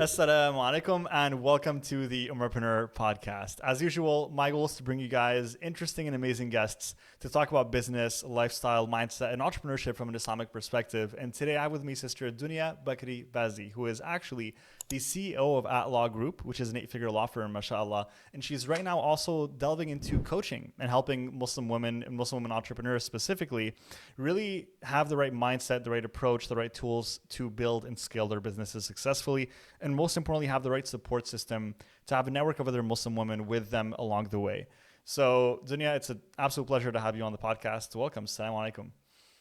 Assalamu alaikum and welcome to the Ummahpreneur podcast. As usual, my goal is to bring you guys interesting and amazing guests to talk about business, lifestyle, mindset, and entrepreneurship from an Islamic perspective. And today I have with me sister Dewnya Bazzi, who is actually the CEO of ATLAW Group, which is an 8-figure law firm, mashallah. And she's right now also delving into coaching and helping Muslim women and Muslim women entrepreneurs specifically really have the right mindset, the right approach, the right tools to build and scale their businesses successfully. And most importantly, have the right support system to have a network of other Muslim women with them along the way. So, Dunya, it's an absolute pleasure to have you on the podcast. Welcome. Assalamu alaikum.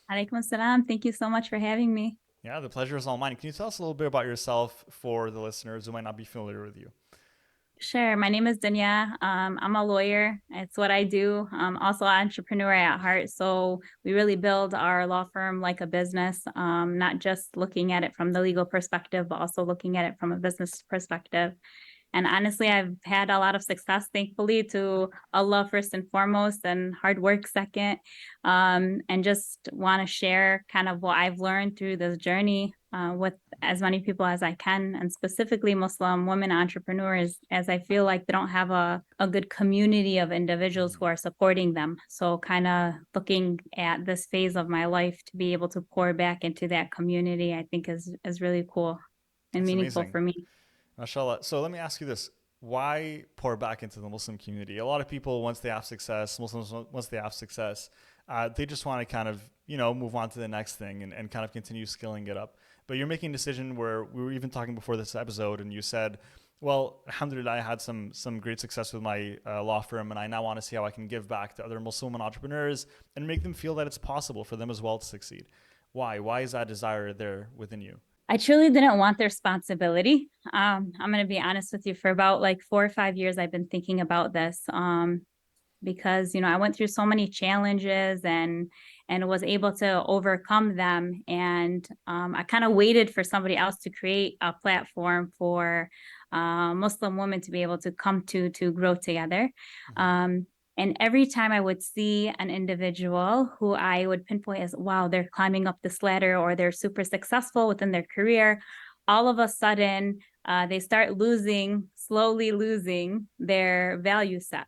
Alaikum assalam. Thank you so much for having me. Yeah, the pleasure is all mine. Can you tell us a little bit about yourself for the listeners who might not be familiar with you? Sure. My name is Dewnya. I'm a lawyer. It's what I do. I'm also an entrepreneur at heart. So we really build our law firm like a business, not just looking at it from the legal perspective, but also looking at it from a business perspective. And honestly, I've had a lot of success, thankfully, to Allah first and foremost, and hard work second. And just want to share kind of what I've learned through this journey with as many people as I can, and specifically Muslim women entrepreneurs, as I feel like they don't have a good community of individuals who are supporting them. So, kind of looking at this phase of my life to be able to pour back into that community, I think is really cool and That's meaningful amazing. for me. MashaAllah. So let me ask you this. Why pour back into the Muslim community? A lot of people, once they have success, Muslims, once they have success, they just want to kind of, move on to the next thing and kind of continue scaling it up. But you're making a decision where we were even talking before this episode and you said, well, alhamdulillah, I had some great success with my law firm and I now want to see how I can give back to other Muslim entrepreneurs and make them feel that it's possible for them as well to succeed. Why? Why is that desire there within you? I truly didn't want the responsibility. I'm going to be honest with you. For about like 4 or 5 years, I've been thinking about this because I went through so many challenges and was able to overcome them. And I kind of waited for somebody else to create a platform for Muslim women to be able to come to grow together. Mm-hmm. Um, and every time I would see an individual who I would pinpoint as, wow, they're climbing up this ladder or they're super successful within their career, all of a sudden they start slowly losing their value set.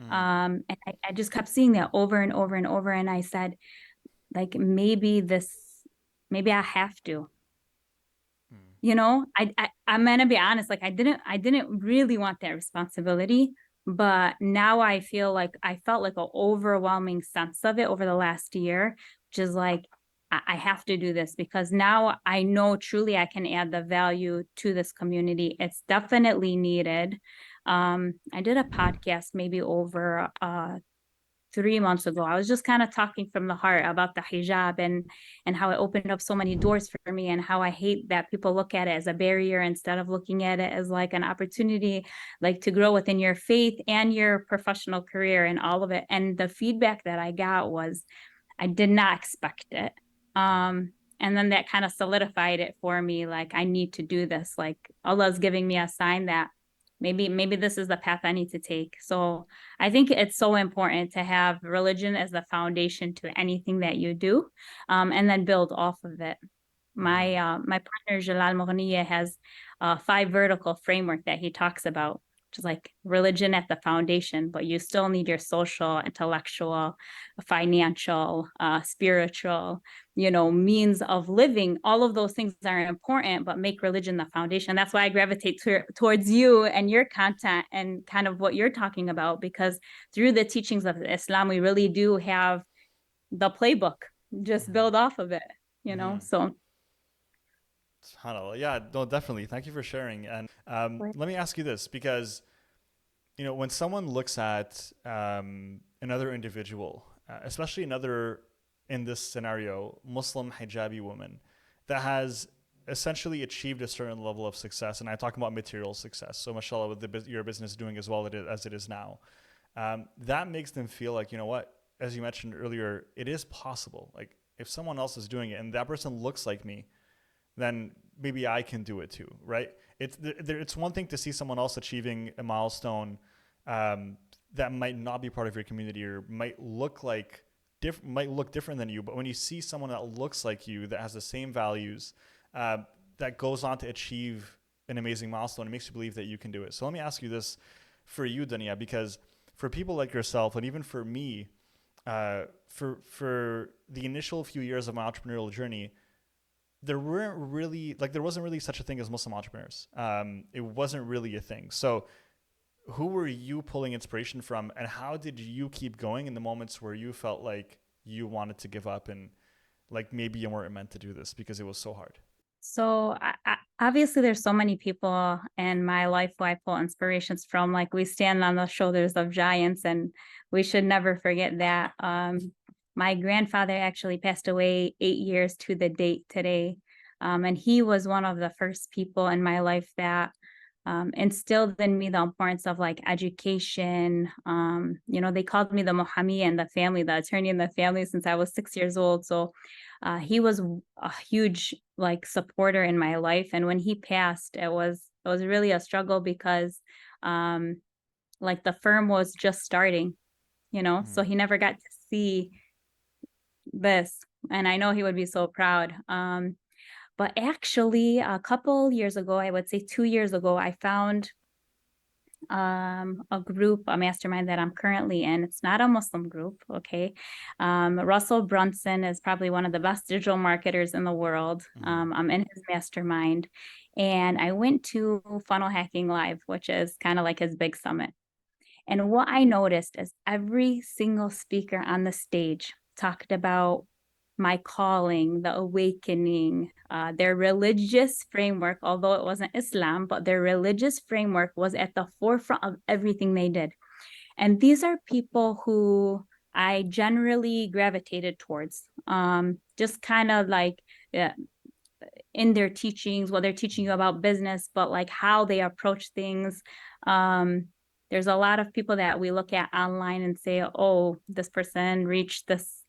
Mm-hmm. And I just kept seeing that over and over and over. And I said, like, maybe I have to, I'm going to be honest. Like I didn't really want that responsibility, but now I felt like an overwhelming sense of it over the last year, which is like, I have to do this because now I know truly I can add the value to this community. It's definitely needed. I did a podcast maybe over 3 months ago. I was just kind of talking from the heart about the hijab and how it opened up so many doors for me and how I hate that people look at it as a barrier instead of looking at it as like an opportunity, like to grow within your faith and your professional career and all of it. And the feedback that I got was I did not expect it. And then that kind of solidified it for me. Like I need to do this. Like Allah's giving me a sign that maybe this is the path I need to take. So I think it's so important to have religion as the foundation to anything that you do, and then build off of it. Mm-hmm. My partner Jalal Mughniya has a 5 vertical framework that he talks about, which is like religion at the foundation, but you still need your social, intellectual, financial, spiritual, means of living. All of those things are important, but make religion the foundation. That's why I gravitate towards you and your content and kind of what you're talking about, because through the teachings of Islam, we really do have the playbook. Just Mm-hmm. build off of it, Mm-hmm. So SubhanAllah. Yeah, no, definitely. Thank you for sharing. And let me ask you this, because when someone looks at another individual, especially another in this scenario, Muslim hijabi woman that has essentially achieved a certain level of success, and I talk about material success. So, mashallah, with your business doing as well as it is now, that makes them feel like, you know what, as you mentioned earlier, it is possible. Like if someone else is doing it and that person looks like me, then maybe I can do it too, right? It's one thing to see someone else achieving a milestone um, that might not be part of your community or might look different than you. But when you see someone that looks like you, that has the same values, uh, that goes on to achieve an amazing milestone. It makes you believe that you can do it. So let me ask you this for you, Dewnya, because for people like yourself, and even for me, for the initial few years of my entrepreneurial journey, there wasn't really such a thing as Muslim entrepreneurs. It wasn't really a thing. So who were you pulling inspiration from, and how did you keep going in the moments where you felt like you wanted to give up and like maybe you weren't meant to do this because it was so hard? So obviously, there's so many people in my life who I pull inspirations from. Like we stand on the shoulders of giants, and we should never forget that. My grandfather actually passed away 8 years to the date today, and he was one of the first people in my life that instilled in me the importance of like education. They called me the Muhammad in the family, the attorney in the family since I was 6 years old. So he was a huge like supporter in my life. And when he passed, it was really a struggle because like the firm was just starting, so Mm-hmm. he never got to see this. And I know he would be so proud. But actually, a couple years ago, I would say 2 years ago, I found a group, a mastermind that I'm currently in. It's not a Muslim group, okay? Russell Brunson is probably one of the best digital marketers in the world. Mm-hmm. I'm in his mastermind, and I went to Funnel Hacking Live, which is kind of like his big summit. And what I noticed is every single speaker on the stage talked about my calling, the awakening, their religious framework, although it wasn't Islam, but their religious framework was at the forefront of everything they did. And these are people who I generally gravitated towards, just kind of like in their teachings, what they're teaching you about business, but like how they approach things. Um, there's a lot of people that we look at online and say, oh, this person reached this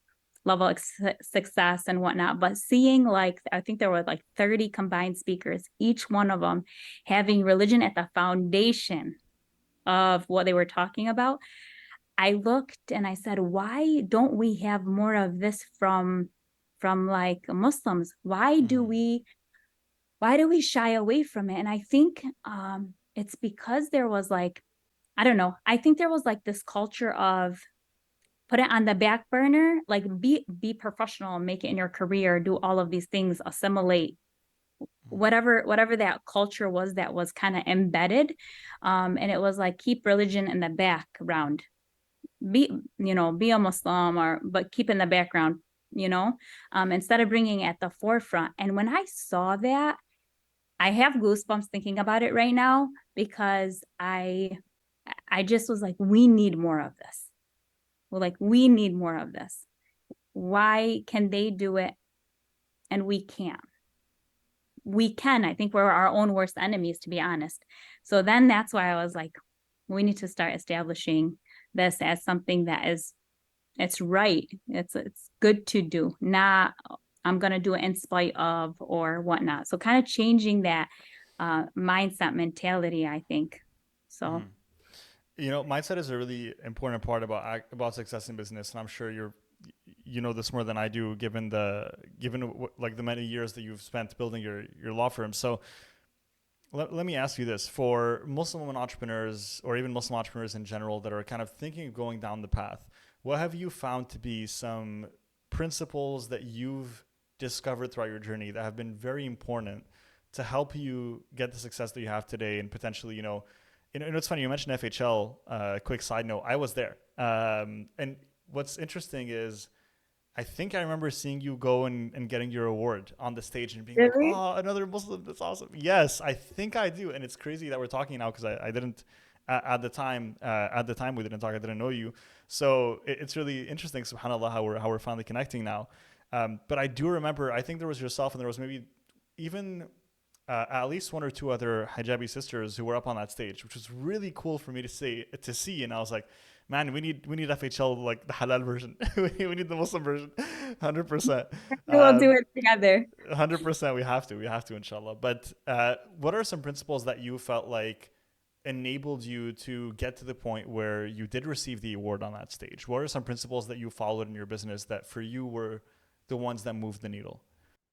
level of success and whatnot. But seeing like, I think there were like 30 combined speakers, each one of them having religion at the foundation of what they were talking about. I looked and I said, why don't we have more of this from like Muslims? Mm-hmm. Why do we shy away from it? And I think it's because there was like, I don't know, I think there was like this culture of put it on the back burner, like be professional, make it in your career, do all of these things, assimilate whatever that culture was that was kind of embedded. And it was like keep religion in the background, be be a Muslim, or but keep in the background, instead of bringing it at the forefront. And when I saw that, I have goosebumps thinking about it right now because I just was like, we need more of this. Well, like we need more of this. Why can they do it and we can't? We can. I think we're our own worst enemies, to be honest. So then that's why I was like, we need to start establishing this as something that is it's right. It's good to do, not I'm gonna do it in spite of or whatnot. So kind of changing that mindset mentality, I think. So Mm-hmm. Mindset is a really important part about success in business, and I'm sure you know this more than I do, given like the many years that you've spent building your law firm. So let me ask you this: for Muslim women entrepreneurs, or even Muslim entrepreneurs in general, that are kind of thinking of going down the path, what have you found to be some principles that you've discovered throughout your journey that have been very important to help you get the success that you have today, and potentially, it's funny you mentioned FHL. Quick side note: I was there, and what's interesting is I think I remember seeing you go and getting your award on the stage and being like, really, "Oh, another Muslim! That's awesome!" Yes, I think I do, and it's crazy that we're talking now because I didn't at the time. At the time we didn't talk. I didn't know you, so it's really interesting. Subhanallah, how we're finally connecting now. But I do remember. I think there was yourself, and there was maybe even at least one or two other hijabi sisters who were up on that stage, which was really cool for me to see. And I was like, man, we need FHL, like the halal version. we need the Muslim version, 100%. we'll do it together. 100%. We have to, inshallah. But what are some principles that you felt like enabled you to get to the point where you did receive the award on that stage? What are some principles that you followed in your business that for you were the ones that moved the needle?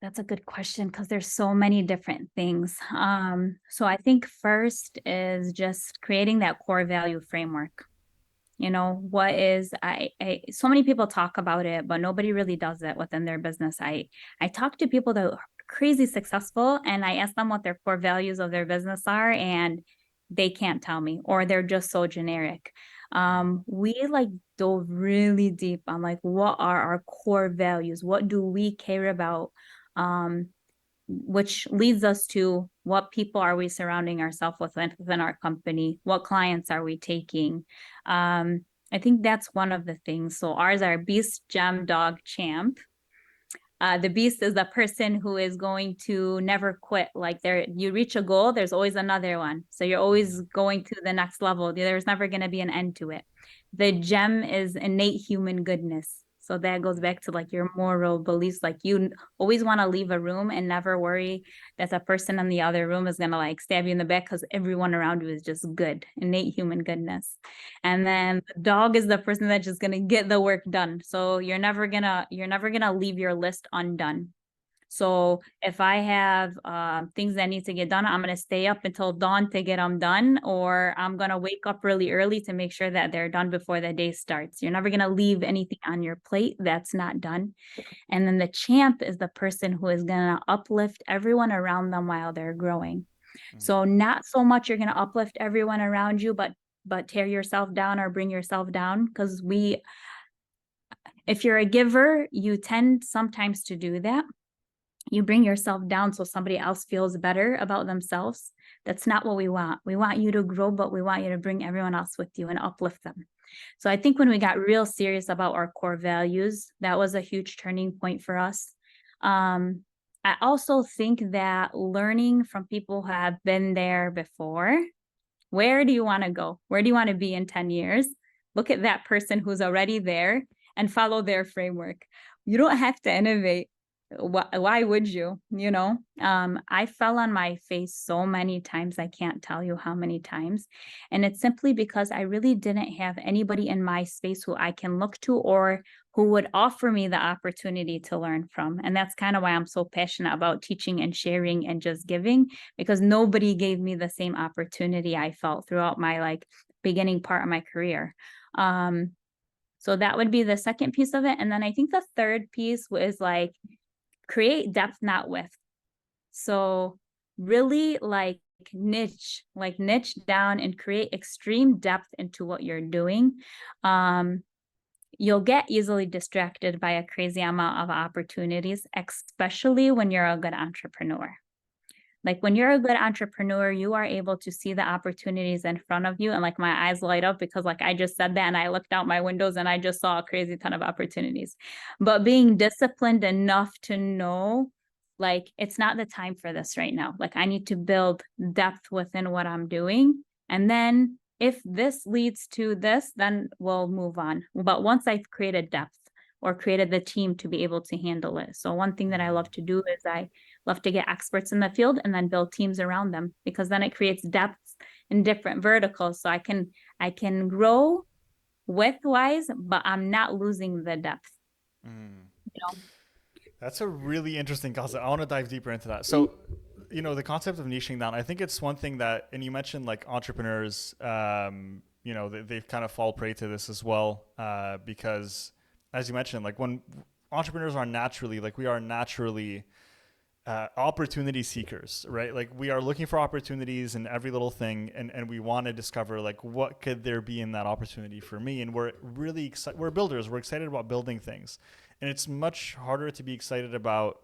That's a good question because there's so many different things. So I think first is just creating that core value framework. What is I so many people talk about it, but nobody really does it within their business. I talk to people that are crazy successful and I ask them what their core values of their business are, and they can't tell me, or they're just so generic. We like dove really deep on like what are our core values, what do we care about, um, which leads us to what people are we surrounding ourselves with within our company, what clients are we taking. I think that's one of the things. So ours are beast, gem, dog, champ. The beast is the person who is going to never quit. Like you reach a goal, there's always another one. So you're always going to the next level. There's never going to be an end to it. The gem is innate human goodness. So that goes back to like your moral beliefs. Like you always want to leave a room and never worry that the person in the other room is going to like stab you in the back because everyone around you is just good, innate human goodness. And then the dog is the person that's just going to get the work done. So you're never going to leave your list undone. So if I have things that need to get done, I'm going to stay up until dawn to get them done, or I'm going to wake up really early to make sure that they're done before the day starts. You're never going to leave anything on your plate that's not done. And then the champ is the person who is going to uplift everyone around them while they're growing. So not so much you're going to uplift everyone around you, but tear yourself down or bring yourself down, because if you're a giver, you tend sometimes to do that. You bring yourself down so somebody else feels better about themselves. That's not what we want. We want you to grow, but we want you to bring everyone else with you and uplift them. So I think when we got real serious about our core values, that was a huge turning point for us. I also think that learning from people who have been there before, where do you want to go? Where do you want to be in 10 years? Look at that person who's already there and follow their framework. You don't have to innovate. Why would you? I fell on my face so many times. I can't tell you how many times. And it's simply because I really didn't have anybody in my space who I can look to or who would offer me the opportunity to learn from. And that's kind of why I'm so passionate about teaching and sharing and just giving, because nobody gave me the same opportunity I felt throughout my like beginning part of my career. So that would be the second piece of it. And then I think the third piece was like, create depth, not width. So really niche down and create extreme depth into what you're doing. You'll get easily distracted by a crazy amount of opportunities, especially when you're a good entrepreneur. Like when you're a good entrepreneur, you are able to see the opportunities in front of you. And like my eyes light up because like I just said that and I looked out my windows and I just saw a crazy ton of opportunities. But being disciplined enough to know like it's not the time for this right now. Like I need to build depth within what I'm doing. And then if this leads to this, then we'll move on. But once I've created depth or created the team to be able to handle it. So one thing that I love to do is I love to get experts in the field and then build teams around them, because then it creates depth in different verticals. So I can grow width-wise, but I'm not losing the depth. Mm. You know? That's a really interesting concept. I want to dive deeper into that. So, the concept of niching down, I think it's one thing that, and you mentioned like entrepreneurs, they've kind of fall prey to this as well, because as you mentioned, like when entrepreneurs are naturally, like we are naturally opportunity seekers, right? Like we are looking for opportunities in every little thing, and we want to discover like what could there be in that opportunity for me. And we're really excited. We're builders. We're excited about building things, and it's much harder to be excited about.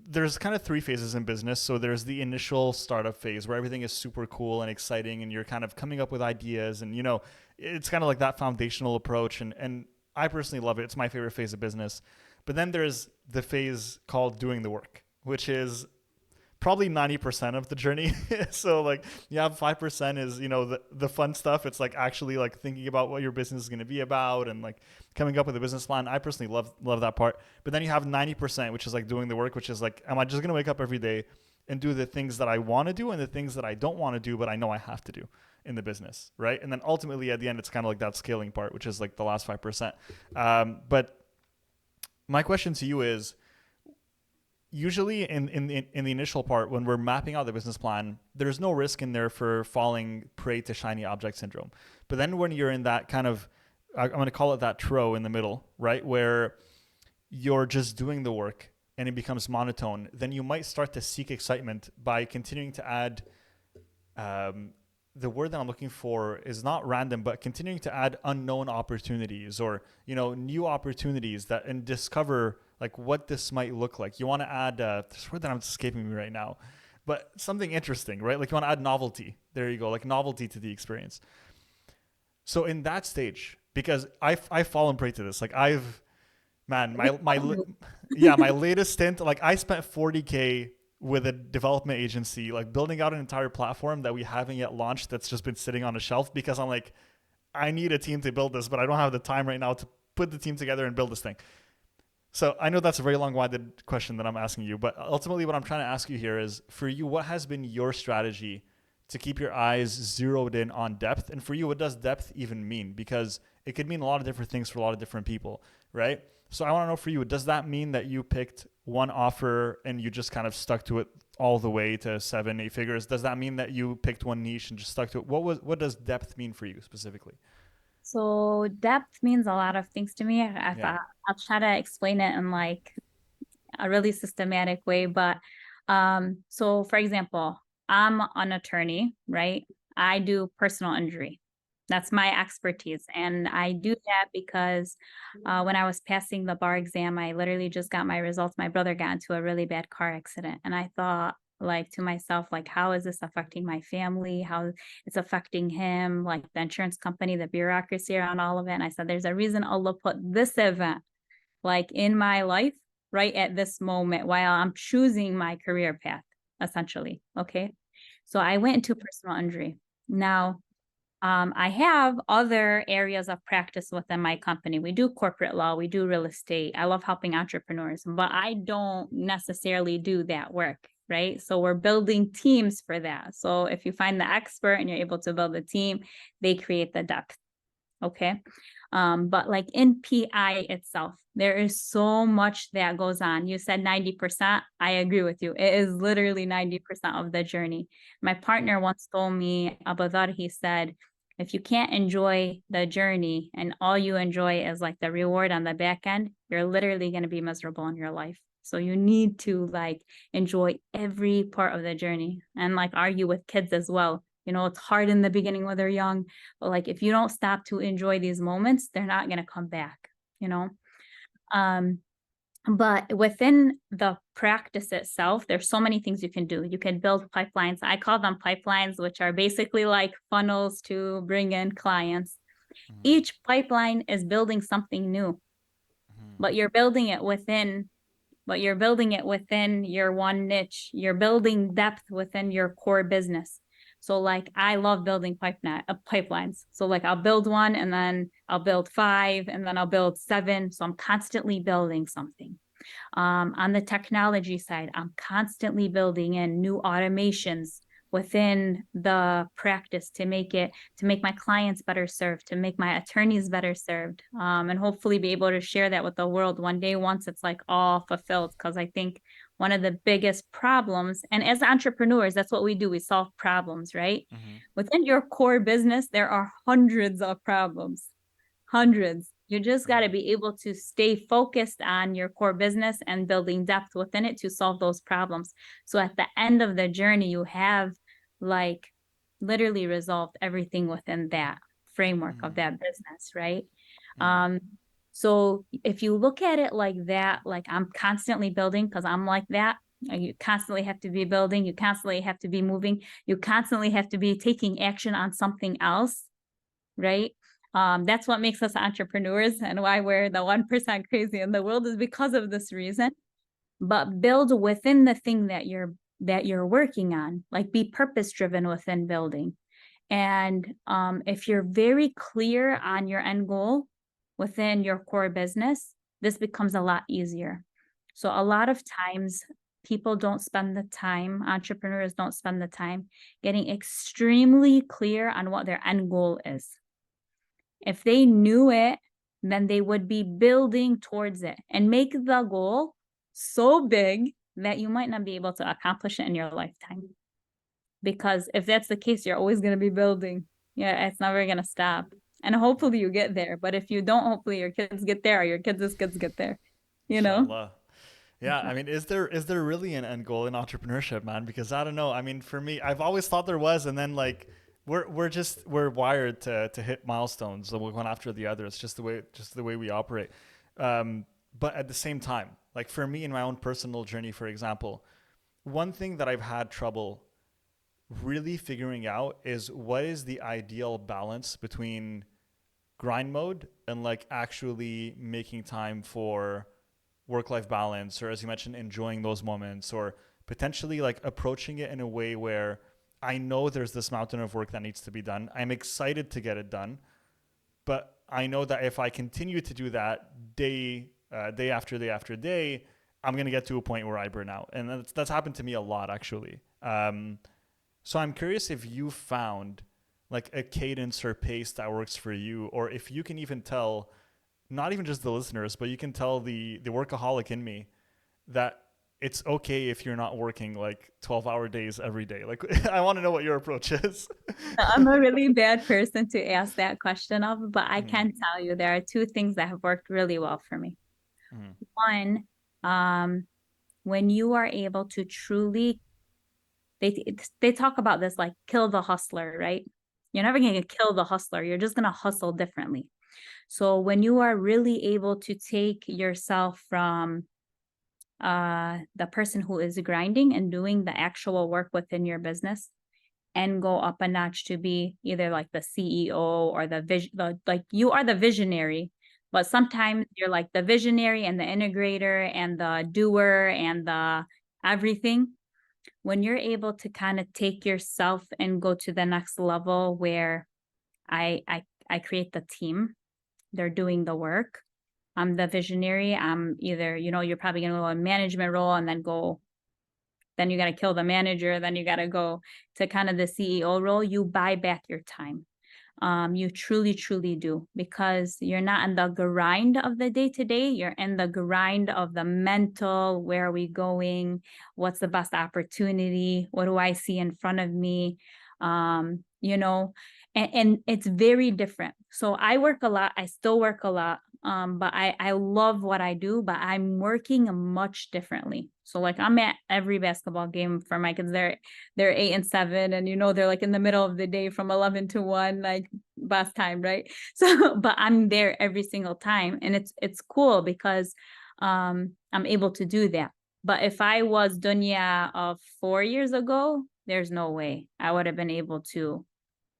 There's kind of three phases in business. So there's the initial startup phase where everything is super cool and exciting, and you're kind of coming up with ideas, and it's kind of like that foundational approach. And I personally love it. It's my favorite phase of business. But then there's the phase called doing the work, which is probably 90% of the journey. So like you have 5% is, the fun stuff. It's like actually like thinking about what your business is going to be about and like coming up with a business plan. I personally love that part. But then you have 90%, which is like doing the work, which is like, am I just going to wake up every day and do the things that I want to do and the things that I don't want to do, but I know I have to do in the business, right? And then ultimately at the end, it's kind of like that scaling part, which is like the last 5%. But my question to you is, usually in the initial part, when we're mapping out the business plan, there's no risk in there for falling prey to shiny object syndrome. But then when you're in that kind of, I'm going to call it that tro in the middle, right, where you're just doing the work and it becomes monotone, then you might start to seek excitement by continuing to add, the word that I'm looking for is not random, but continuing to add unknown opportunities, or, new opportunities that, and discover like what this might look like. You want to add, this word that I'm escaping me right now, but something interesting, right? Like you want to add novelty. There you go. Like novelty to the experience. So in that stage, because I've fallen prey to this, like man, my latest stint, like I spent 40K with a development agency, like building out an entire platform that we haven't yet launched, that's just been sitting on a shelf, because I'm like, I need a team to build this, but I don't have the time right now to put the team together and build this thing. So I know that's a very long-winded question that I'm asking you, but ultimately what I'm trying to ask you here is, for you, what has been your strategy to keep your eyes zeroed in on depth? And for you, what does depth even mean? Because it could mean a lot of different things for a lot of different people, right? So I want to know, for you, does that mean that you picked one offer and you just kind of stuck to it all the way to 7-8 figures? Does that mean that you picked one niche and just stuck to it? What does depth mean for you specifically? So depth means a lot of things to me. Yeah. I'll try to explain it in like a really systematic way. But so for example, I'm an attorney, right? I do personal injury. That's my expertise. And I do that because when I was passing the bar exam, I literally just got my results. My brother got into a really bad car accident. And I thought, like, to myself, like, how is this affecting my family? How it's affecting him, like the insurance company, the bureaucracy around all of it. And I said, there's a reason Allah put this event like in my life right at this moment while I'm choosing my career path, essentially. Okay. So I went into personal injury. Now, I have other areas of practice within my company. We do corporate law, we do real estate. I love helping entrepreneurs, but I don't necessarily do that work, right? So we're building teams for that. So if you find the expert and you're able to build a team, they create the depth. Okay. But like in PI itself, there is so much that goes on. You said 90%. I agree with you. It is literally 90% of the journey. My partner once told me, Abadar, he said, if you can't enjoy the journey and all you enjoy is like the reward on the back end, you're literally going to be miserable in your life. So you need to like enjoy every part of the journey, and like argue with kids as well. It's hard in the beginning when they're young, but like if you don't stop to enjoy these moments, they're not going to come back, you know? Um, but within the practice itself, there's so many things you can do. You can build pipelines. I call them pipelines, which are basically like funnels to bring in clients. Mm-hmm. Each pipeline is building something new, but you're building it within your one niche. You're building depth within your core business. So like I love building pipelines. So like I'll build one and then I'll build 5 and then I'll build 7. So I'm constantly building something. On the technology side, I'm constantly building in new automations within the practice to make my clients better served, to make my attorneys better served, and hopefully be able to share that with the world one day once it's like all fulfilled. Because I think one of the biggest problems, and as entrepreneurs, that's what we do, we solve problems, right? Mm-hmm. Within your core business, there are hundreds of problems. Hundreds. You just got to be able to stay focused on your core business and building depth within it to solve those problems. So at the end of the journey, you have like literally resolved everything within that framework of that business, right? So if you look at it like that, like I'm constantly building because I'm like that. You constantly have to be building. You constantly have to be moving. You constantly have to be taking action on something else, right? That's what makes us entrepreneurs, and why we're the 1% crazy in the world is because of this reason. But build within the thing that you're working on, like be purpose driven within building. And if you're very clear on your end goal within your core business, this becomes a lot easier. So a lot of times entrepreneurs don't spend the time getting extremely clear on what their end goal is. If they knew it, then they would be building towards it and make the goal so big that you might not be able to accomplish it in your lifetime. Because if that's the case, you're always going to be building. Yeah, it's never going to stop. And hopefully you get there. But if you don't, hopefully your kids get there or your kids' kids get there, you know? Inshallah. Yeah, I mean, is there really an end goal in entrepreneurship, man? Because I don't know. I mean, for me, I've always thought there was, and then like we're wired to hit milestones, so one after the other. It's just the way we operate. But at the same time, like for me in my own personal journey, for example, one thing that I've had trouble really figuring out is what is the ideal balance between grind mode and like actually making time for work life balance, or as you mentioned, enjoying those moments, or potentially like approaching it in a way where I know there's this mountain of work that needs to be done. I'm excited to get it done, but I know that if I continue to do that day after day after day, I'm gonna get to a point where I burn out, and that's happened to me a lot actually. So I'm curious if you found like a cadence or pace that works for you, or if you can even tell not even just the listeners, but you can tell the workaholic in me that it's okay if you're not working like 12-hour days every day. Like I want to know what your approach is. I'm a really bad person to ask that question of, but I Mm, can tell you there are two things that have worked really well for me. mm, One, um, when you are able to truly, they talk about this like kill the hustler, right? You're never going to kill the hustler. You're just going to hustle differently. So when you are really able to take yourself from the person who is grinding and doing the actual work within your business and go up a notch to be either like the CEO or like you are the visionary, but sometimes you're like the visionary and the integrator and the doer and the everything. When you're able to kind of take yourself and go to the next level where I create the team, they're doing the work. I'm the visionary. I'm either, you're probably going to go in management role and then you got to kill the manager. Then you got to go to kind of the CEO role. You buy back your time. You truly, truly do, because you're not in the grind of the day to day. You're in the grind of the mental. Where are we going? What's the best opportunity? What do I see in front of me? Um, you know, and it's very different. So I work a lot. I still work a lot. But I love what I do, but I'm working much differently. So like I'm at every basketball game for my kids. They're 8 and 7, and they're like in the middle of the day from 11 to 1, like bus time, right? So but I'm there every single time, and it's cool because I'm able to do that. But if I was Dewnya of 4 years ago, there's no way I would have been able to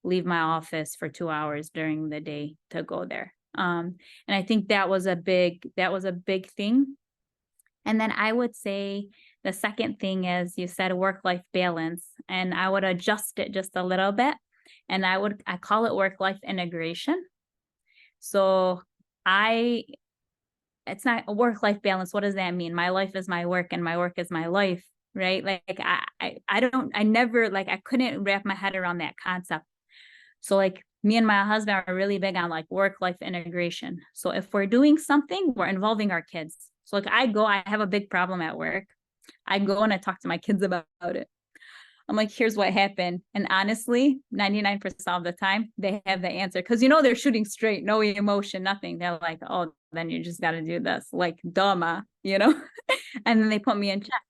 leave my office for 2 hours during the day to go there. And I think that was a big thing. And then I would say the second thing is you said work-life balance, and I would adjust it just a little bit. And I call it work-life integration. So it's not a work-life balance. What does that mean? My life is my work and my work is my life, right? Like I never, like, I couldn't wrap my head around that concept. So like me and my husband are really big on like work-life integration. So if we're doing something, we're involving our kids. So like I have a big problem at work. I go and I talk to my kids about it. I'm like, here's what happened. And honestly, 99% of the time, they have the answer. Because they're shooting straight, no emotion, nothing. They're like, oh, then you just got to do this. Like, dumb, and then they put me in check.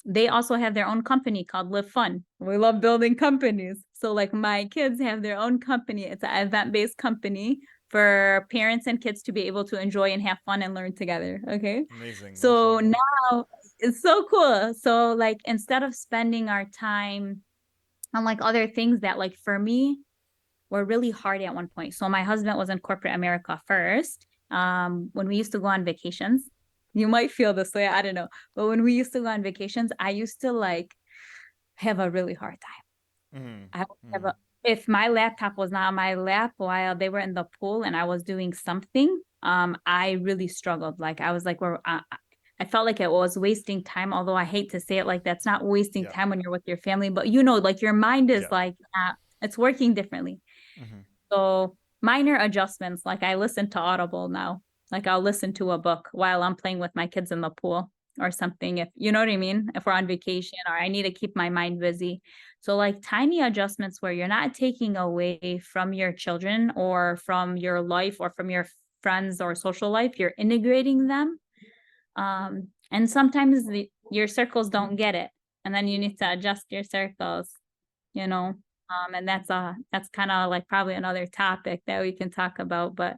They also have their own company called Live Fun. We love building companies. So like my kids have their own company. It's an event-based company for parents and kids to be able to enjoy and have fun and learn together. Okay. amazing, So mashallah. now it's so cool. So like instead of spending our time on like other things that like for me were really hard at one point. So my husband was in corporate America first. When we used to go on vacations, you might feel this way, I don't know. But when we used to go on vacations, I used to like have a really hard time. Mm, I would have mm, if my laptop was not on my lap while they were in the pool and I was doing something, I really struggled. Like I was like, I felt like it was wasting time. Although I hate to say it like that's not wasting yeah, time when you're with your family, but like your mind is yeah. like, it's working differently. Mm-hmm. So minor adjustments, like I listen to Audible now. Like I'll listen to a book while I'm playing with my kids in the pool. or something, if you know what I mean, if we're on vacation, or I need to keep my mind busy. So like tiny adjustments where you're not taking away from your children or from your life or from your friends or social life, you're integrating them. And sometimes your circles don't get it, and then you need to adjust your circles, you know. And that's kind of like probably another topic that we can talk about, but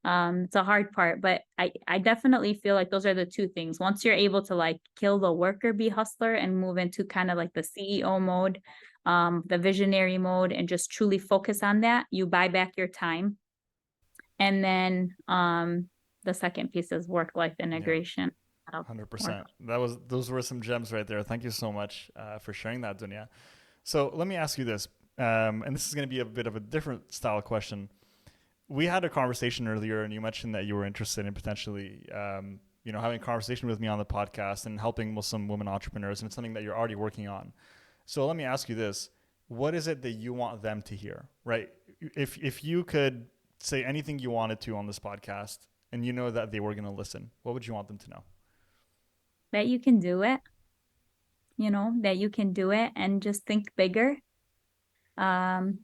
it's a hard part. But I definitely feel like those are the two things. Once you're able to like kill the worker bee hustler and move into kind of like the CEO mode, the visionary mode, and just truly focus on that, you buy back your time. And then the second piece is work-life Yeah. integration. 100%. Those were some gems right there. Thank you so much for sharing that, Dunya. So let me ask you this, and this is going to be a bit of a different style question. We had a conversation earlier, and you mentioned that you were interested in potentially, having a conversation with me on the podcast and helping Muslim women entrepreneurs, and it's something that you're already working on. So let me ask you this: what is it that you want them to hear? Right? If you could say anything you wanted to on this podcast, and you know that they were going to listen, what would you want them to know? That you can do it, that you can do it, and just think bigger. Um,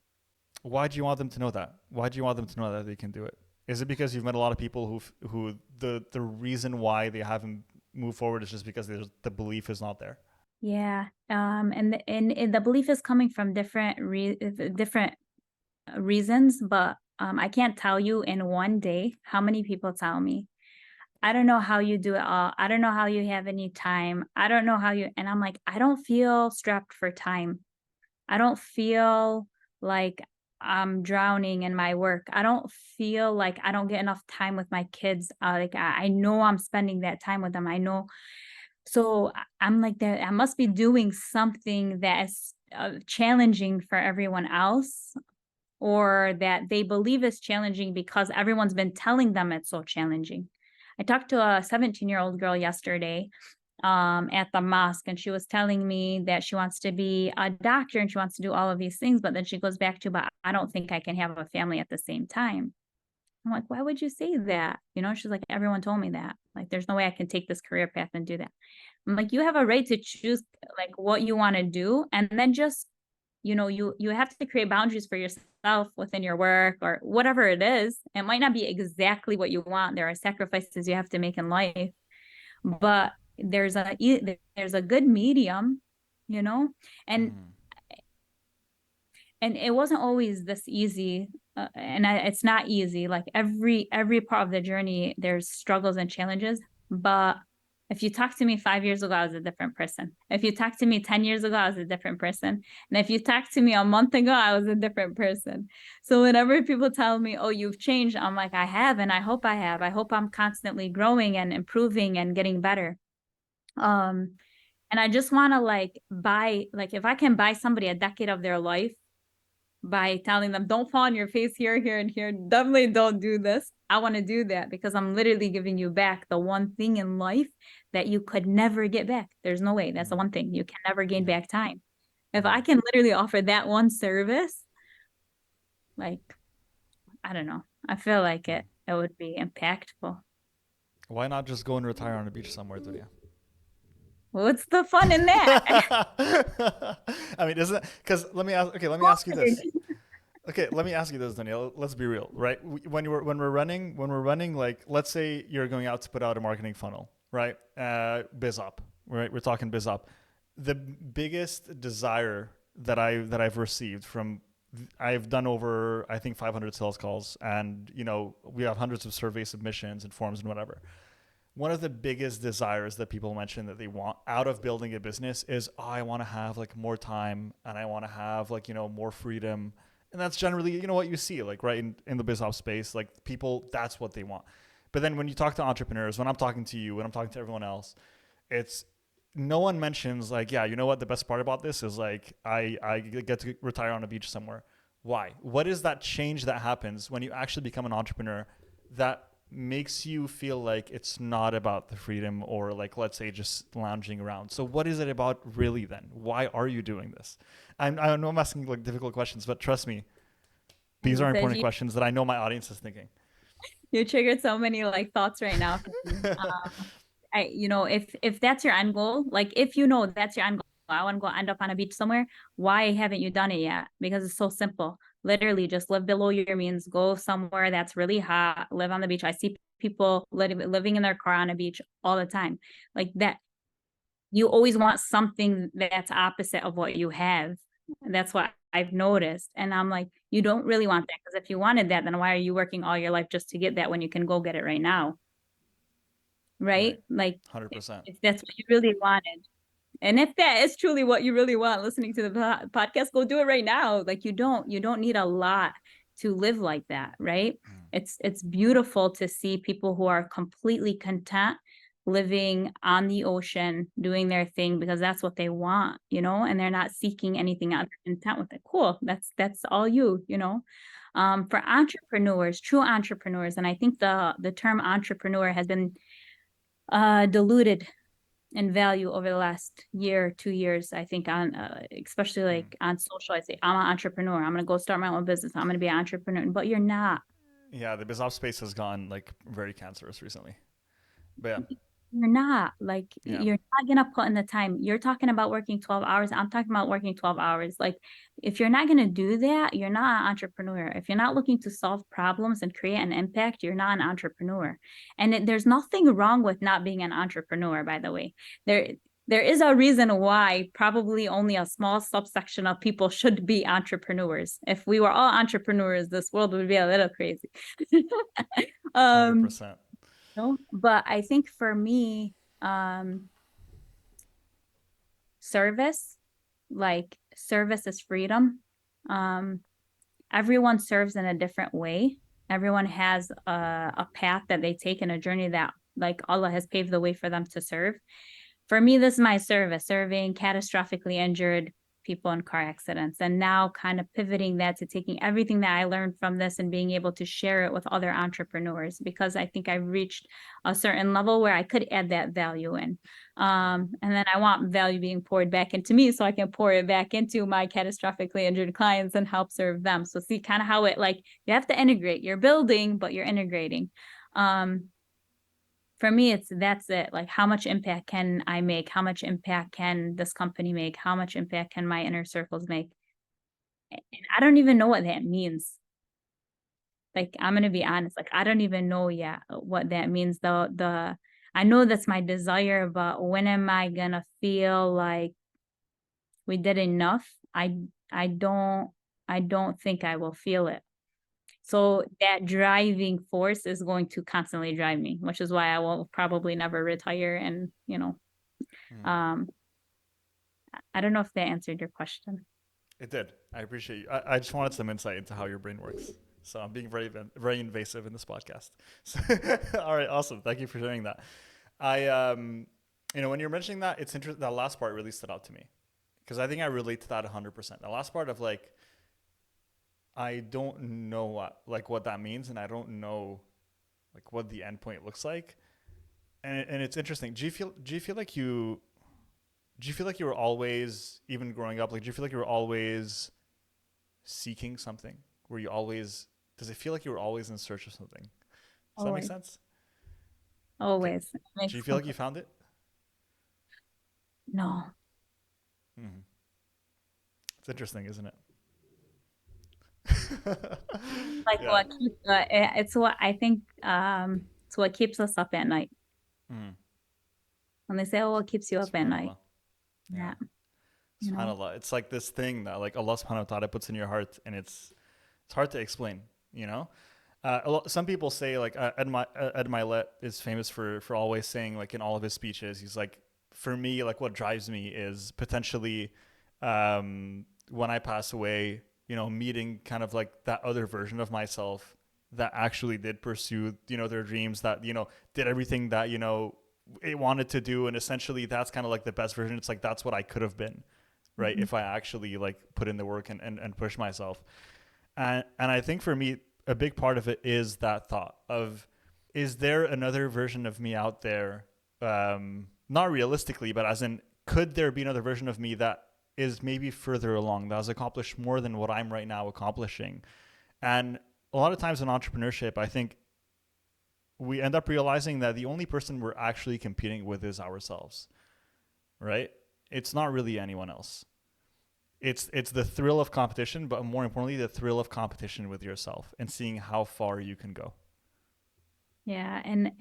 Why do you want them to know that? Why do you want them to know that they can do it? Is it because you've met a lot of people who the reason why they haven't moved forward is just because the belief is not there? yeah. And the belief is coming from different reasons, but I can't tell you in one day how many people tell me, I don't know how you do it all. I don't know how you have any time. I don't know how you, and I'm like, I don't feel strapped for time. I don't feel like I'm drowning in my work. I don't feel like I don't get enough time with my kids. Like I know I'm spending that time with them. I know. So I'm like that. I must be doing something that is challenging for everyone else, or that they believe is challenging because everyone's been telling them it's so challenging. I talked to a 17-year-old girl yesterday at the mosque, and she was telling me that she wants to be a doctor and she wants to do all of these things, but then she goes back to, but I don't think I can have a family at the same time. I'm like, why would you say that? She's like, everyone told me that. Like, there's no way I can take this career path and do that. I'm like, you have a right to choose like what you want to do, and then just you have to create boundaries for yourself within your work or whatever it is. It might not be exactly what you want. There are sacrifices you have to make in life, but there's a good medium, you know, and Mm. and it wasn't always this easy, it's not easy. Like every part of the journey, there's struggles and challenges. But if you talk to me 5 years ago, I was a different person. If you talk to me 10 years ago, I was a different person. And if you talk to me a month ago, I was a different person. So whenever people tell me, oh, you've changed, I'm like, I have, and I hope I have. I hope I'm constantly growing and improving and getting better. um and I just want to like buy, like if I can buy somebody a decade of their life by telling them, don't fall on your face here, here, and here. Definitely don't do this. I want to do that because I'm literally giving you back the one thing in life that you could never get back. There's no way. That's the Mm. one thing you can never gain Yeah. back time. If I Mm. can literally offer that one service, like, I don't know. I feel like Mm. it would be impactful. Why not just go and retire on a beach somewhere, Dunya? What's the fun in that? I mean, isn't it? Because let me ask. Okay, let me ask you this. Okay, let me ask you this, Danielle. Let's be real, right? When we're running, like, let's say you're going out to put out a marketing funnel, right? Biz up, right? We're talking biz up. The biggest desire that I've received from I've done over I think 500 sales calls, and we have hundreds of survey submissions and forms and whatever. One of the biggest desires that people mention that they want out of building a business is, oh, I want to have like more time, and I want to have like more freedom. And that's generally what you see, like, right, in the business space, like, people, that's what they want. But then when you talk to entrepreneurs, when I'm talking to you, when I'm talking to everyone else, it's no one mentions like, yeah, you know what, the best part about this is like I get to retire on a beach somewhere. Why? What is that change that happens when you actually become an entrepreneur that makes you feel like it's not about the freedom, or like, let's say, just lounging around? So what is it about really then? Why are you doing this? I know I'm asking like difficult questions, but trust me, these are Because important questions that I know my audience is thinking. you triggered so many like thoughts right now for me. if that's your end goal, like if you know that's your end goal, I want to go end up on a beach somewhere. Why haven't you done it yet? Because it's so simple. Literally, just live below your means. Go somewhere that's really hot. Live on the beach. I see people living in their car on a beach all the time. Like that, you always want something that's opposite of what you have. And that's what I've noticed. And I'm like, you don't really want that, because if you wanted that, then why are you working all your life just to get that when you can go get it right now? Right. Right? Like, 100%. if that's what you really wanted. And if that is truly what you really want, listening to the podcast, go do it right now. Like, you don't need a lot to live like that, right? Mm. It's beautiful to see people who are completely content living on the ocean, doing their thing because that's what they want, and they're not seeking anything out. They're content with it. Cool. That's all you. For entrepreneurs, true entrepreneurs, and I think the term entrepreneur has been diluted in value over the last year, 2 years, I think, on especially Mm. like on social. I say, I'm an entrepreneur. I'm gonna go start my own business. I'm gonna be an entrepreneur. But you're not. Yeah, the business space has gone like very cancerous recently. But You're not. Like, yeah. you're not gonna put in the time. You're talking about working 12 hours. I'm talking about working 12 hours. Like, if you're not gonna do that, you're not an entrepreneur. If you're not looking to solve problems and create an impact, you're not an entrepreneur. And there's nothing wrong with not being an entrepreneur, by the way. There is a reason why probably only a small subsection of people should be entrepreneurs. If we were all entrepreneurs, this world would be a little crazy. um 100%. no, but I think for me, um, service, like service is freedom. Um, Everyone serves in a different way. Everyone has a path that they take in a journey that, like, Allah has paved the way for them to serve. For me, this is my service, serving catastrophically injured people in car accidents, and now kind of pivoting that to taking everything that I learned from this and being able to share it with other entrepreneurs, because I think I've reached a certain level where I could add that value in. And then I want value being poured back into me so I can pour it back into my catastrophically injured clients and help serve them. So see kind of how it, like, you have to integrate. You're building, but you're integrating. Um, for me, that's it. Like, how much impact can I make? How much impact can this company make? How much impact can my inner circles make? And I don't even know what that means. Like, I'm gonna be honest, like, I don't even know yet what that means. I know that's my desire, but when am I gonna feel like we did enough? I don't I don't think I will feel it. So that driving force is going to constantly drive me, which is why I will probably never retire. And, Mm. um, I don't know if that answered your question. It did. I appreciate you. I just wanted some insight into how your brain works. So I'm being very invasive in this podcast. So, all right, awesome. Thank you for sharing that. I when you're mentioning that, it's interesting. That last part really stood out to me because I think I relate to that 100%. The last part of like, I don't know what that means, and I don't know like what the end point looks like. And it's interesting. Do you feel like you were always, even growing up, like do you feel like you were always seeking something? Were you always Does it feel like you were always in search of something? Does that make Always, sense? Okay. always. It Do makes you feel like you complete. found it? No, Hmm. It's interesting, isn't it? like Yeah. it's what I think. It's what keeps us up at night. Mm. When they say, "Oh, what keeps you up at night?" Subhanallah. Yeah. Yeah, you know. Subhanallah. It's like this thing that like Allah subhanahu wa ta'ala puts in your heart, and it's hard to explain, you know? Some people say like Ed Milet is famous for always saying like in all of his speeches, he's like, for me, like what drives me is potentially when I pass away, meeting kind of like that other version of myself that actually did pursue, their dreams, that, did everything that, it wanted to do. And essentially that's kind of like the best version. It's like, that's what I could have been, right? Mhm. If I actually like put in the work and push myself. And I think for me, a big part of it is that thought of, is there another version of me out there? Not realistically, but as in, could there be another version of me that is maybe further along, that has accomplished more than what I'm right now accomplishing? And a lot of times in entrepreneurship, I think we end up realizing that the only person we're actually competing with is ourselves, right? It's not really anyone else. It's the thrill of competition, but more importantly, the thrill of competition with yourself and seeing how far you can go. Yeah. And,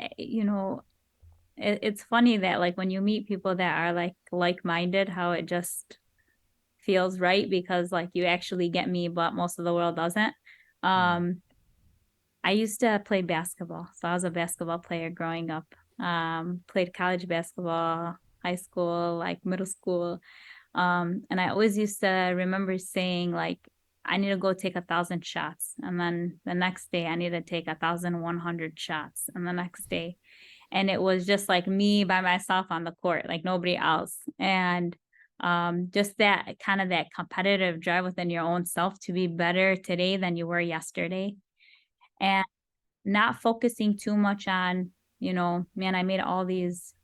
it's funny that like when you meet people that are like-minded, how it just feels right because like you actually get me, but most of the world doesn't. Mm. Um, I used to play basketball. So I was a basketball player growing up. Played college basketball, high school, like middle school. And I always used to remember saying like, I need to go take 1,000 shots. And then the next day I need to take 1,100 shots. And the next day. And it was just like me by myself on the court, like nobody else. And just that kind of that competitive drive within your own self to be better today than you were yesterday. And not focusing too much on, man, I made all these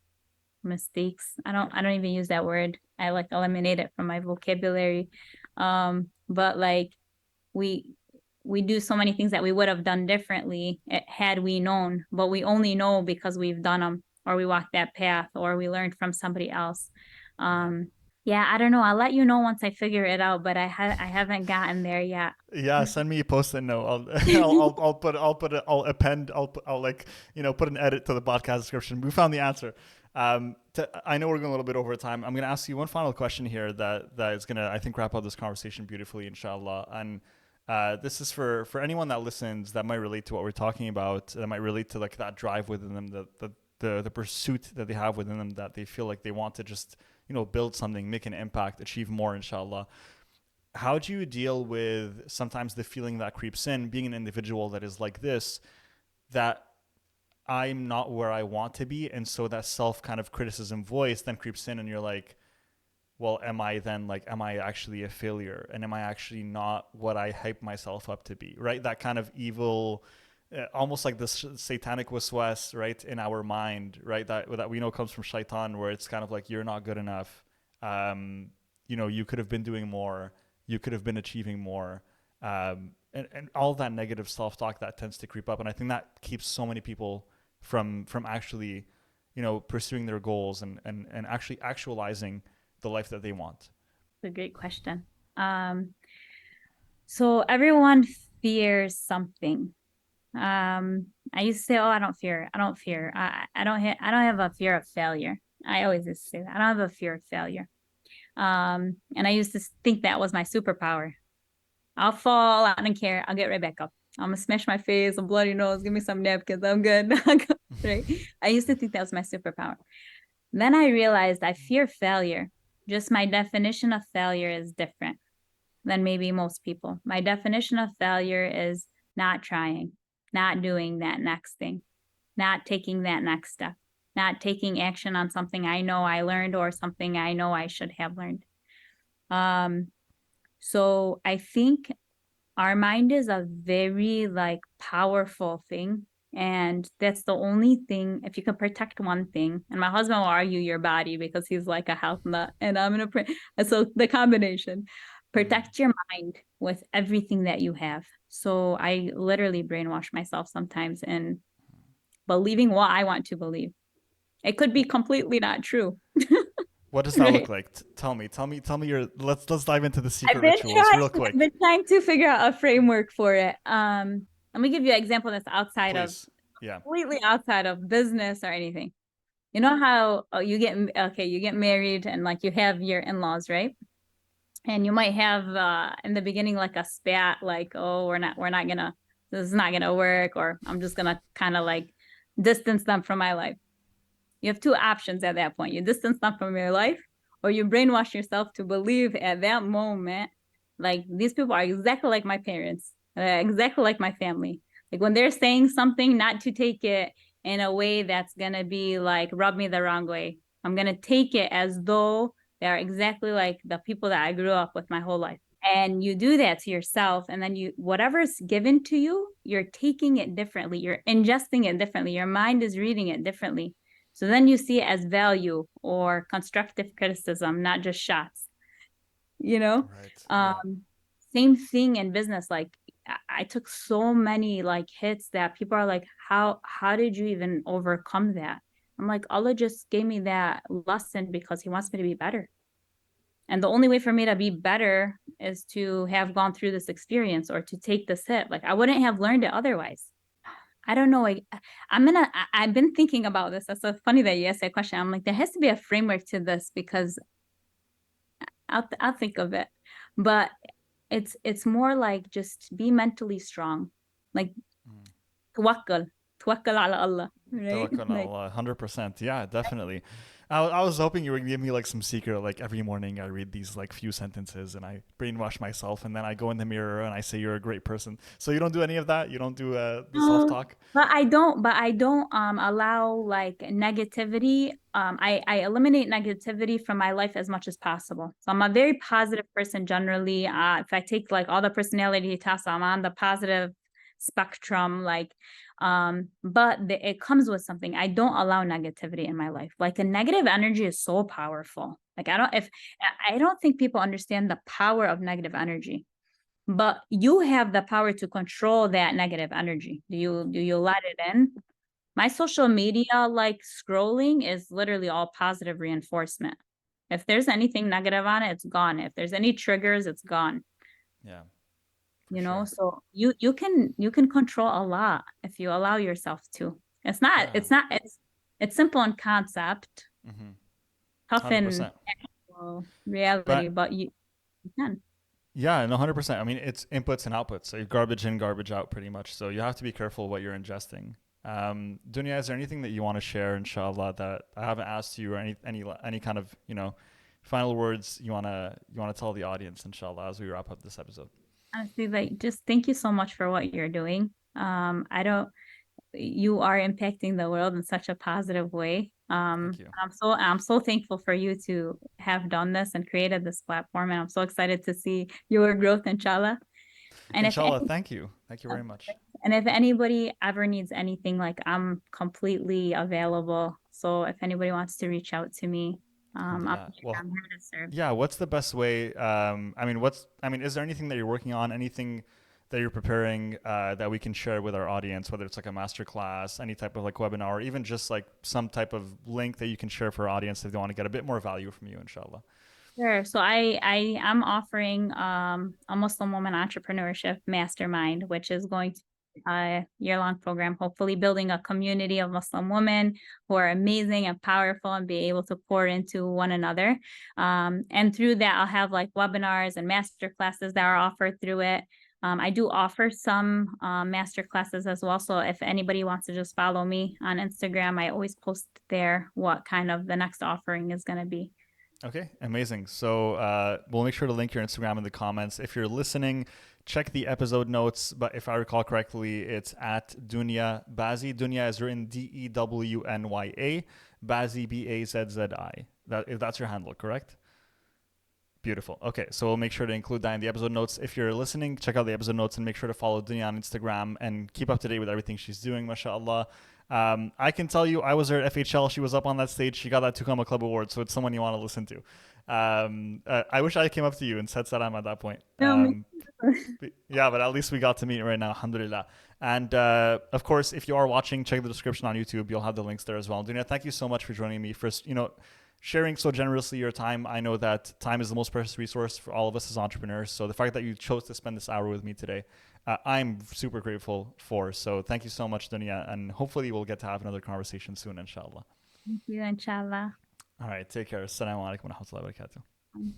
mistakes. I don't even use that word. I like eliminate it from my vocabulary. But like we we do so many things that we would have done differently had we known, but we only know because we've done them or we walked that path or we learned from somebody else. Yeah. Yeah, I don't know. I'll let you know once I figure it out, but I haven't gotten there yet. Yeah, send me a post-it note. I'll append, I'll like, put an edit to the podcast description. We found the answer. I know we're going a little bit over time. I'm going to ask you one final question here that is going to, I think, wrap up this conversation beautifully, inshallah. And this is for anyone that listens that might relate to what we're talking about, that might relate to like that drive within them, the pursuit that they have within them, that they feel like they want to just, build something, make an impact, achieve more, inshallah. How do you deal with sometimes the feeling that creeps in, being an individual that is like this, that I'm not where I want to be, and so that self kind of criticism voice then creeps in, and you're like, well, am I actually a failure, and am I actually not what I hype myself up to be, right? That kind of evil, almost like this satanic waswas, right, in our mind, right, that we know comes from shaitan, where it's kind of like you're not good enough, you could have been doing more, you could have been achieving more, and all that negative self-talk that tends to creep up, and I think that keeps so many people from actually, pursuing their goals and actually actualizing the life that they want. It's a great question. So everyone fears something. I used to say, "Oh, I don't fear. I don't fear. I don't have a fear of failure." I always used to say that. I don't have a fear of failure. And I used to think that was my superpower. I'll fall. I don't care. I'll get right back up. I'm gonna smash my face, a bloody nose. Give me some napkins. I'm good. Right. I used to think that was my superpower. Then I realized I fear failure. Just my definition of failure is different than maybe most people. My definition of failure is not trying, not doing that next thing, not taking that next step, not taking action on something I know I learned or something I know I should have learned. So I think our mind is a very like powerful thing. And that's the only thing, if you can protect one thing, and my husband will argue your body because he's like a health nut, and I'm gonna so the combination, Mm. protect your mind with everything that you have. So I literally brainwash myself sometimes in believing what I want to believe. It could be completely not true. What does that look Right. like? Tell me your. Let's dive into the secret rituals real I've been quick, trying to figure out a framework for it. Let me give you an example that's outside of please. Yeah. completely outside of business or anything. You know how you get married and like you have your in-laws, right? And you might have in the beginning like a spat, like, oh, we're not gonna, this is not gonna work, or I'm just gonna kind of like distance them from my life. You have two options at that point. You distance them from your life, or you brainwash yourself to believe at that moment, like these people are exactly like my parents, exactly like my family. Like when they're saying something, not to take it in a way that's going to be like, rub me the wrong way. I'm going to take it as though they're exactly like the people that I grew up with my whole life. And you do that to yourself, and then whatever's given to you, you're taking it differently, you're ingesting it differently, your mind is reading it differently. So then you see it as value or constructive criticism, not just shots, you know? Right. Yeah. Um, Same thing in business. Like I took so many like hits that people are like, how did you even overcome that? I'm like, Allah just gave me that lesson because he wants me to be better. And the only way for me to be better is to have gone through this experience or to take this hit. Like I wouldn't have learned it otherwise. I don't know. I've been thinking about this. That's so funny that you asked that question. I'm like, there has to be a framework to this because I'll think of it. But it's more like just be mentally strong. Like Mm. tawakkal, tawakkal ala Allah, right? Tawakkul Like, ala 100%. Yeah, definitely. I was hoping you would give me like some secret. Like every morning, I read these like few sentences and I brainwash myself, and then I go in the mirror and I say you're a great person. So you don't do any of that. You don't do the self no, talk. but I don't allow like negativity. I eliminate negativity from my life as much as possible. So I'm a very positive person generally. If I take like all the personality tests, I'm on the positive spectrum. Like, it comes with something. I don't allow negativity in my life. Like a negative energy is so powerful. Like I don't think people understand the power of negative energy, but you have the power to control that negative energy. Do you let it in? My social media like scrolling is literally all positive reinforcement. If there's anything negative on it, it's gone. If there's any triggers, it's gone. Yeah, for So sure. you can control a lot if you allow yourself to. It's not Yeah. it's not it's simple in concept, Mm-hmm. tough in 100%. reality, But but you can. yeah, no, 100%. I mean, it's inputs and outputs. So you garbage in, garbage out, pretty much. So you have to be careful what you're ingesting. Dunya, is there anything that you want to share, inshallah, that I haven't asked you, or any kind of final words you wanna tell the audience, inshallah, as we wrap up this episode? Honestly, like just thank you so much for what you're doing. I don't You are impacting the world in such a positive way. Thank you. I'm so thankful for you to have done this and created this platform, and I'm so excited to see your growth, inshallah. And if Inshallah, thank you. Thank you of very much. course. And if anybody ever needs anything, like I'm completely available. So if anybody wants to reach out to me, Alhamdulillah. Well, I'm here to serve. yeah, what's the best way? I mean, is there anything that you're working on? Anything that you're preparing that we can share with our audience, whether it's like a master class, any type of like webinar, or even just like some type of link that you can share for our audience if they want to get a bit more value from you, inshallah. Sure. So I am offering a Muslim woman entrepreneurship mastermind, which is going to be a year-long program, hopefully building a community of Muslim women who are amazing and powerful and be able to pour into one another. And through that, I'll have like webinars and master classes that are offered through it. I do offer some master classes as well. So if anybody wants to just follow me on Instagram, I always post there what kind of the next offering is going to be. Okay, amazing. So we'll make sure to link your Instagram in the comments. If you're listening, check the episode notes. But if I recall correctly, it's at Dewnya Bazzi. Dewnya is written Dewnya, Bazzi Bazzi. If that's your handle, correct? Beautiful. Okay, so we'll make sure to include that in the episode notes. If you're listening, check out the episode notes and make sure to follow Dunya on Instagram and keep up to date with everything she's doing, mashallah. I can tell you, I was there at FHL. She was up on that stage. She got that Tukama Club Award, so it's someone you want to listen to. I wish I came up to you and said salam at that point. No, me. Yeah, but at least we got to meet right now, alhamdulillah. And of course, if you are watching, check the description on YouTube. You'll have the links there as well. Dunya, thank you so much for joining me. First, sharing so generously your time. I know that time is the most precious resource for all of us as entrepreneurs. So the fact that you chose to spend this hour with me today, I'm super grateful for. So thank you so much, Dunya. And hopefully we'll get to have another conversation soon, inshallah. Thank you, inshallah. All right. Take care. Assalamu alaikum wa rahmatullahi wa barakatuh.